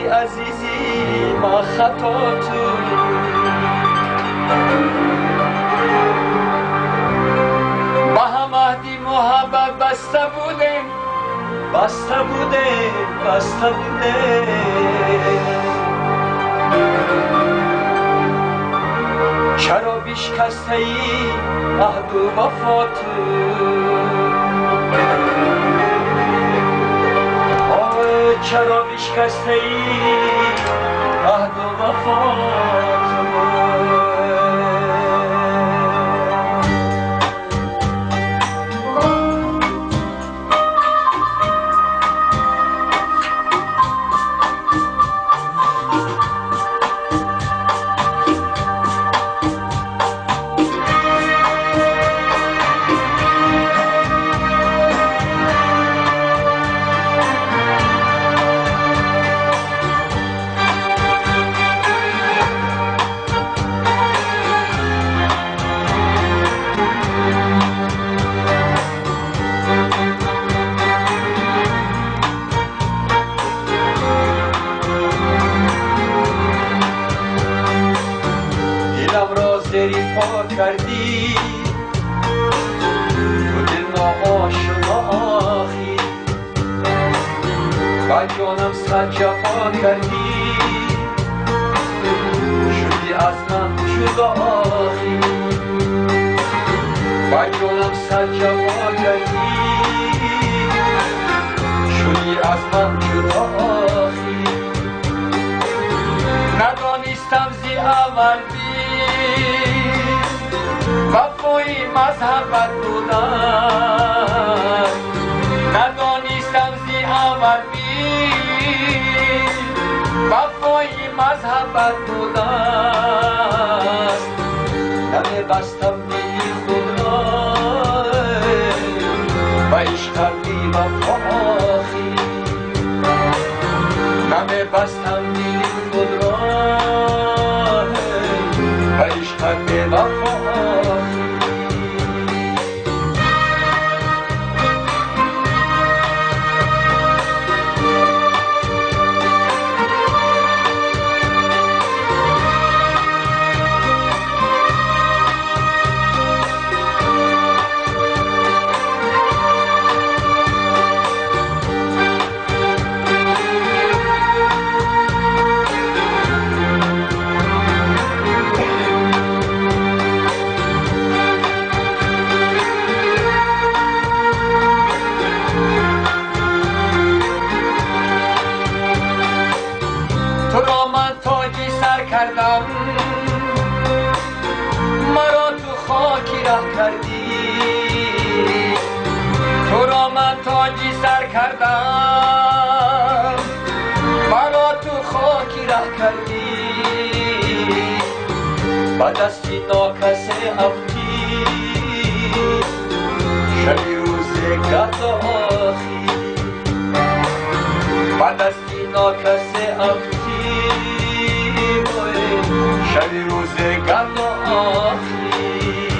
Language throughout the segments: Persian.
عزیزی ما خطا تو با هم عهدی محبت بسته بودیم چرا بشکسته ای عهد و وفا تو چرا بشکسته ای عهد و وفا پا کردی تو دل ناآشنا آخی با جانم صد جفا کردی شدی از من جدا آخی با جانم صد جفا کردی شدی از من جدا آخی ندانستم زی اول وفای مذهبت بودن ندانستم زی اول بی وفای مذهبت بودن نمی بستم بی خود را و عشق بی وفا آخی نمی بستم بی خود را و عشق بی وفا تو را من تاجی سر کردم مرا تو خاکی ره کردی تو را من تاجی سر کردم مرا تو خاکی ره کردی با دستی ناکسه افتی شبی روز گرد آخی با دستی ناکسه افتی شبی روز گرد آخی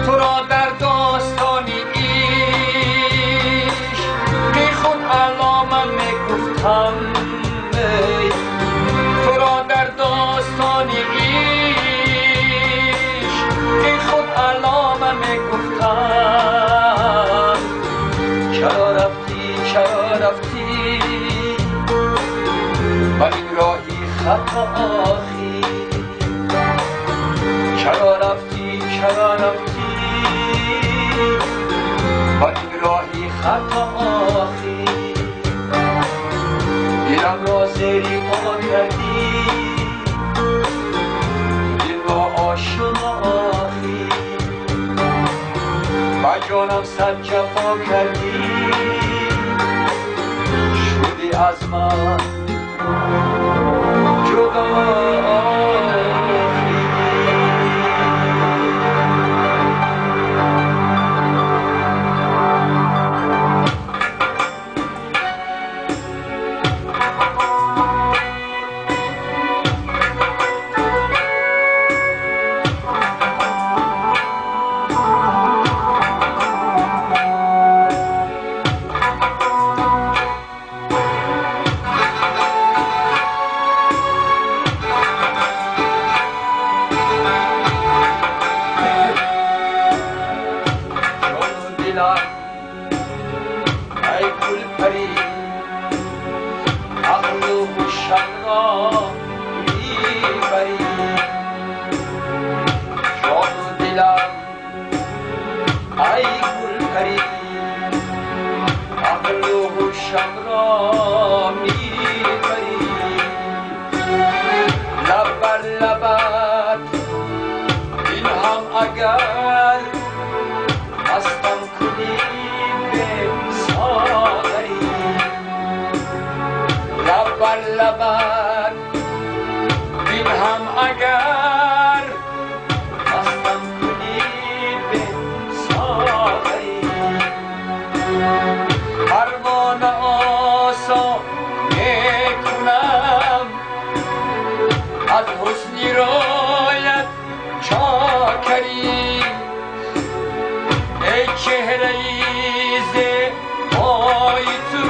تو را در داستان عشق بی خود علامه میگفتم چرا رفتی و این راهی خطا آخی چرا رفتی و این راهی خطا آخی دیرم را زیری پا کردی دل را آشنا آخی جانم صد جفا کردی شدی از من جدا ای گل پری عقل و هوشم را میبری جان و دلم ای گل پری عقل و هوشم را میبری لب بر لبت این هم اگر مستم کنی به ساغری لب بر لبت این هم اگر مستم کنی به ساغری پروانه آسا میکنم از حسنی رویت چاکری ای چهره زیبای تو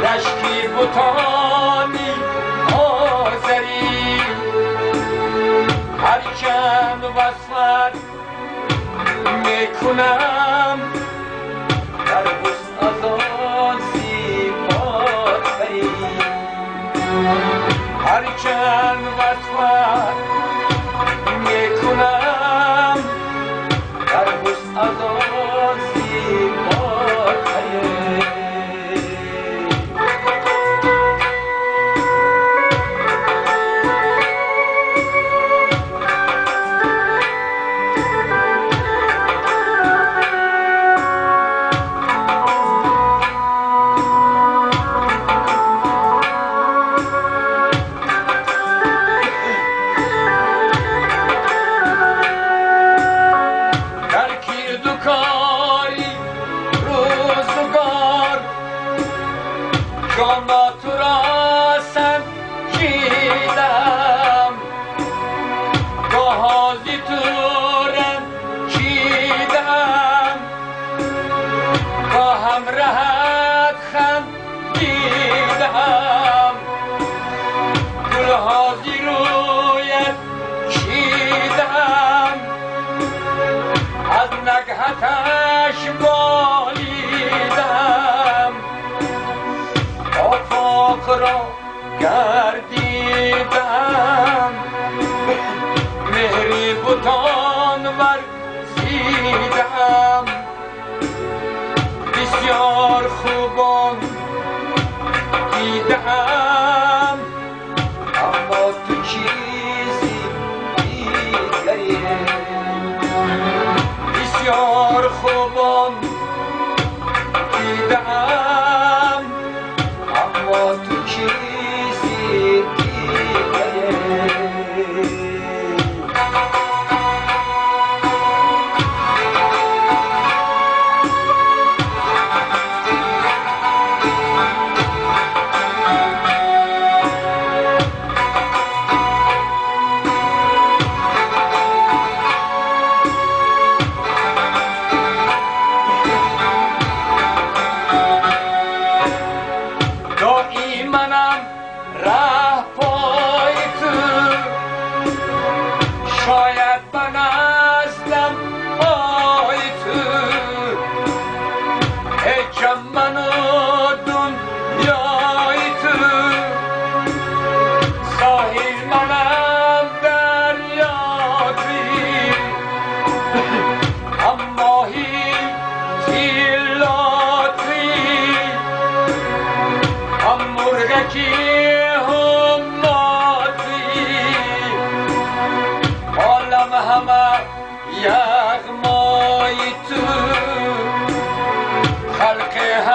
رشکی بوتانی آذری هرچند وصفت میکنم در حسن از آن زیباتری هرچند وصفت میکنم در حسن از آن زیباتری جانا تو را سنجیدم گاهی تو رنجیدم گاهم راحت خندیدم گلهازی رویت چیدم از نگهتش بالیدم آفاق را گردیدم مهری بوتان ورزیدم بسیار خوبان دیدم اما تو چیزی دیگری بسیار خوبان دیدم اما تو چیزی دیگری منم ره پای تو شاید بنستم پای تو ای من و دنیای تو ساحل منم دریا توی اما مرغکی هماتی عالم همه یغما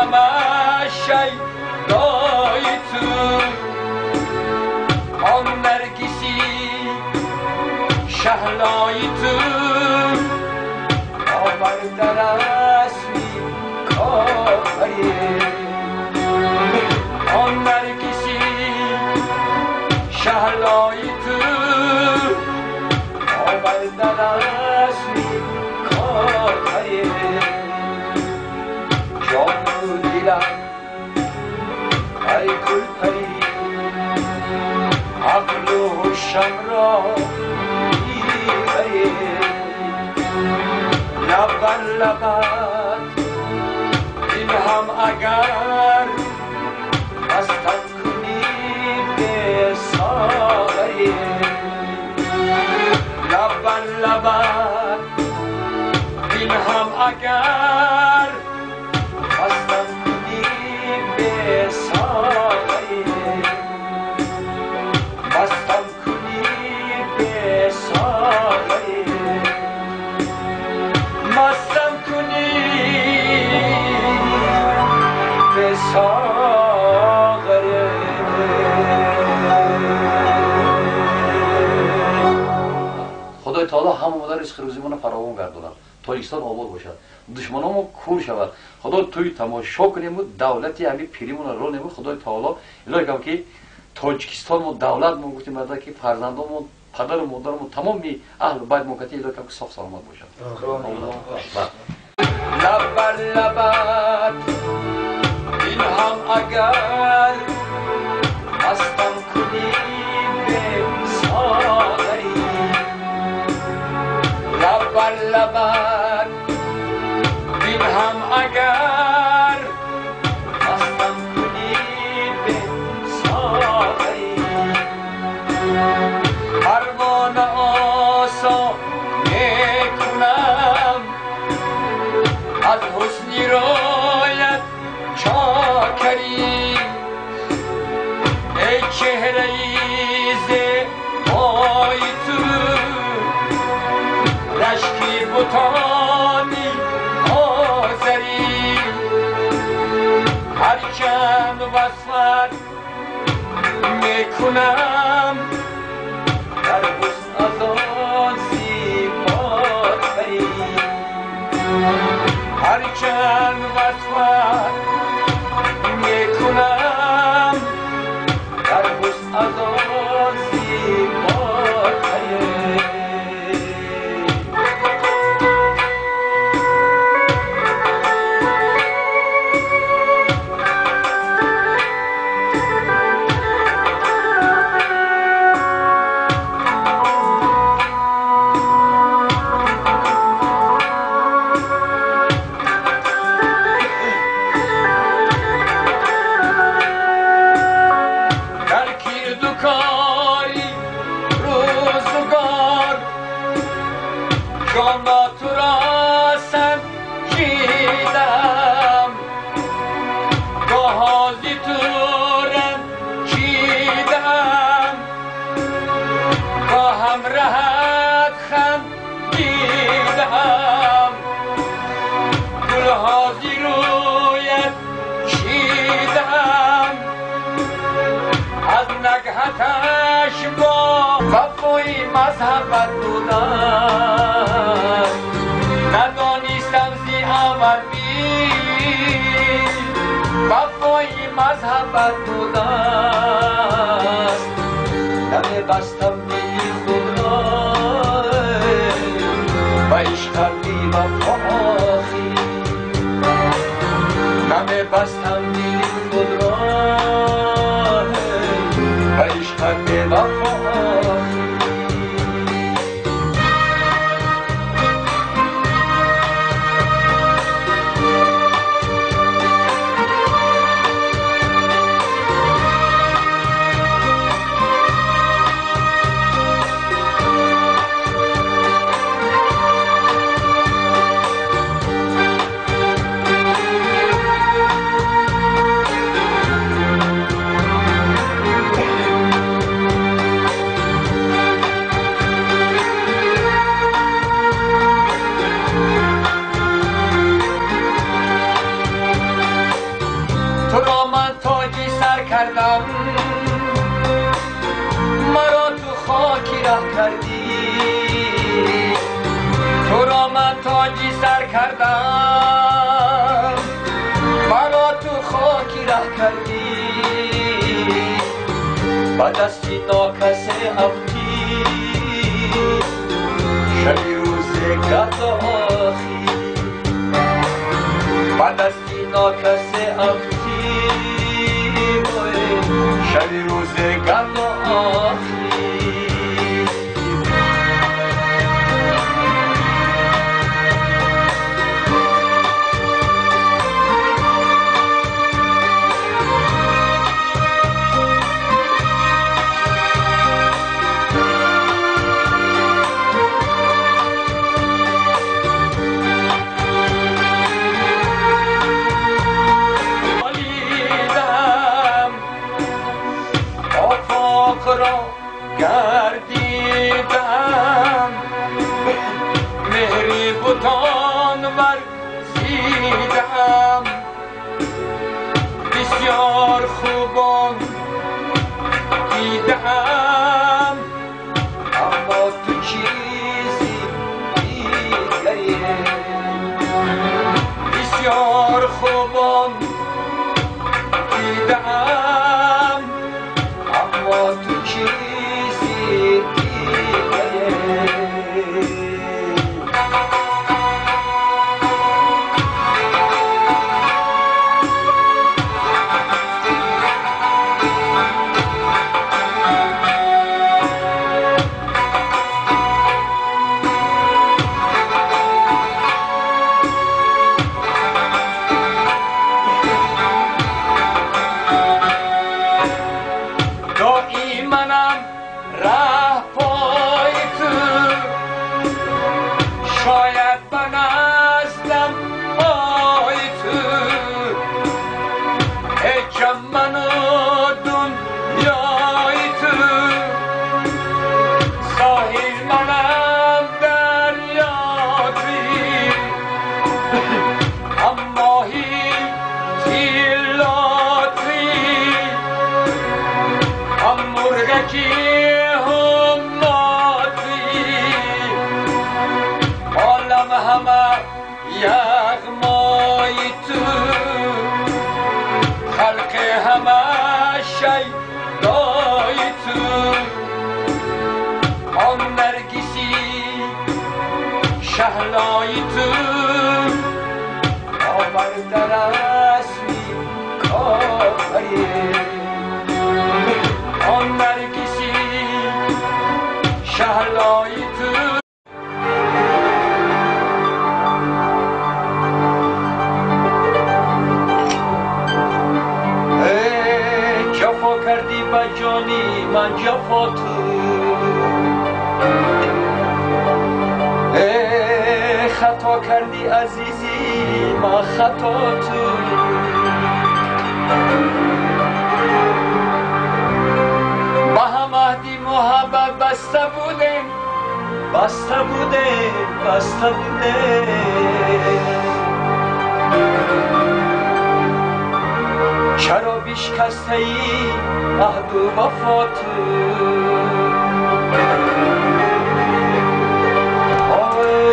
همه شیدای تو آن نرگسی شهلای تو آورده رسمی کاری آن نرگسی شهلای تو آورده رسمی کاری جان و دلم ای گل پری عقل و هوشم را میبری لب بر لبت این هم اگر مستم کنی به ساغری لب بر لبت این هم اگر مستم کنی به ساغری مستم کنی به ساغری مستم کنی به ساغری خدای تعالی همه رزق روزیمون فراوان گرداند تاجیکستان آباد باشد دشمنامون کور شود خدا توی تماشا کنیم و دولتی همین پیریمون رو نمود خدای تعالی الهی کم که تاجیکستان و دولت ما گفتیم بعد که فرزندامون پدر و مادرمون تمامی اهل بیت موقتی الهی کم که صاف سلامت باشد لب بر لبت این هم اگر مستم کنی به ساغری لب بر لبت این هم اگر مستم کنی به ساغری پروانه آسا میکنم از حسنی رایت چاکری ای چهره زیبای تو رشکی بوتانی آذری هرچند وصفت میکنم در حسن از آن زیباتری هرچند وصفت میکنم در حسن از آن زیباتری جانا تو را سنجیدم گاهازی تو رنجیدم گاهم راحت خندیدم گلهازی رویت چیدم از نگهتش با وفای مذهبت بودم ندانستم زی آوردی وفای مذهبت بودم دم بستم دلی خود را و عشقم بی وفا آخی دم بستم دلی خود را و عشقم بی وفا آخی کردم مرا تو خاکی ره کردی با دستی ناکسه افتی شبی روز گرد آخی با دستی ناکسه افتی شبی روز گرد آخی را گردیدم مهری بتان ورزیدم بسیار خوبان دیدم اما تو چیزی دیگری بسیار خوبان دیدم اما تو چیزی دیگری منم ره پای تو شاید بنزدم پای تو هیچم من و دنیای تو ساحل منم دریا توی اما هیچی لاتوی مرغکی هم ماتی عالم همه یغمای تو خلق همه شیدای تو آن نرگسی شهلای تو آورده رسمی کافری آن نرگسی شهلای تو جفا کردی با جانی من جفا تو خطا کردی عزیزی من خطا تو مهدی محبت بسته بودیم بسته بودیم بسته بودیم چرا بشکسته ای عهد و وفا تو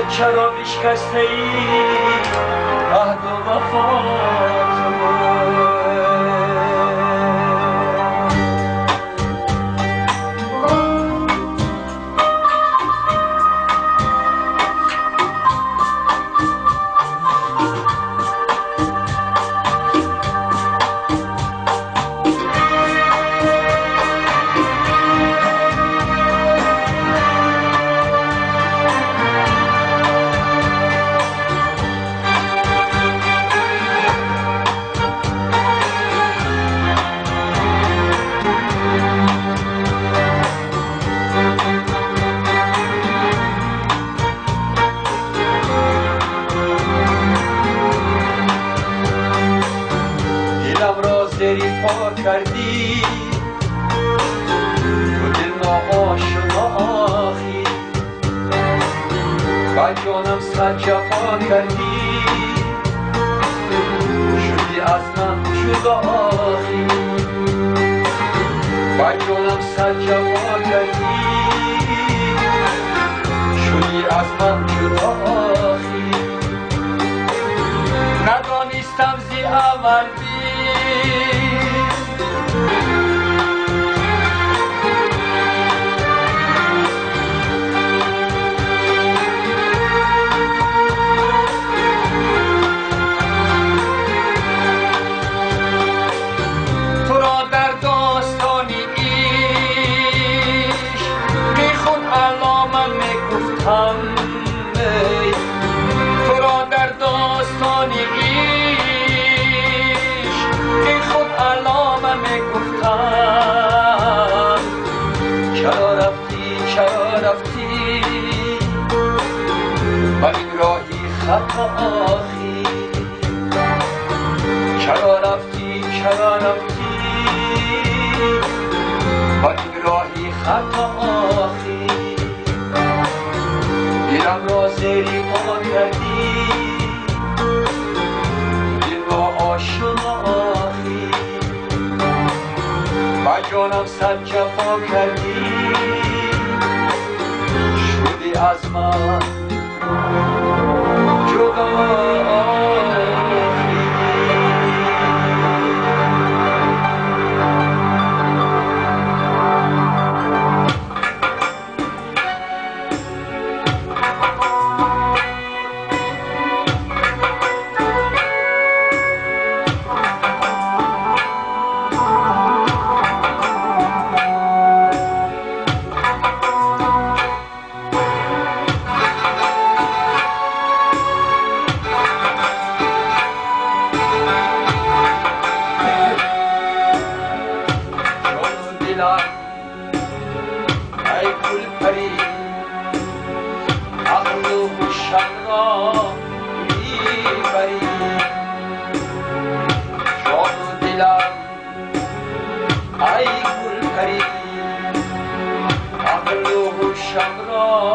چرا بشکسته ای عهد و وفا تو زری پا کردی تو دل ناآشنا آخی با جانم صد جفا کردی شدی از من جدا آخی با جانم صد جفا کردی شدی از من جدا آخی قلبی تو را در داستانی ایش بی خود علامم میگفتم تو را در داستانی ایش بی خود علامم میگفتم چرا رفتی و این راهی خطا آخی چرا رفتی و این راهی خطا آخی دیرم را زیری پا کردی دل را آشنا آخی و جانم صد جفا کردی شدی از من جدا ای گل پری عقل و هوشم را میبری جان و دلم ای گل پری عقل و هوشم را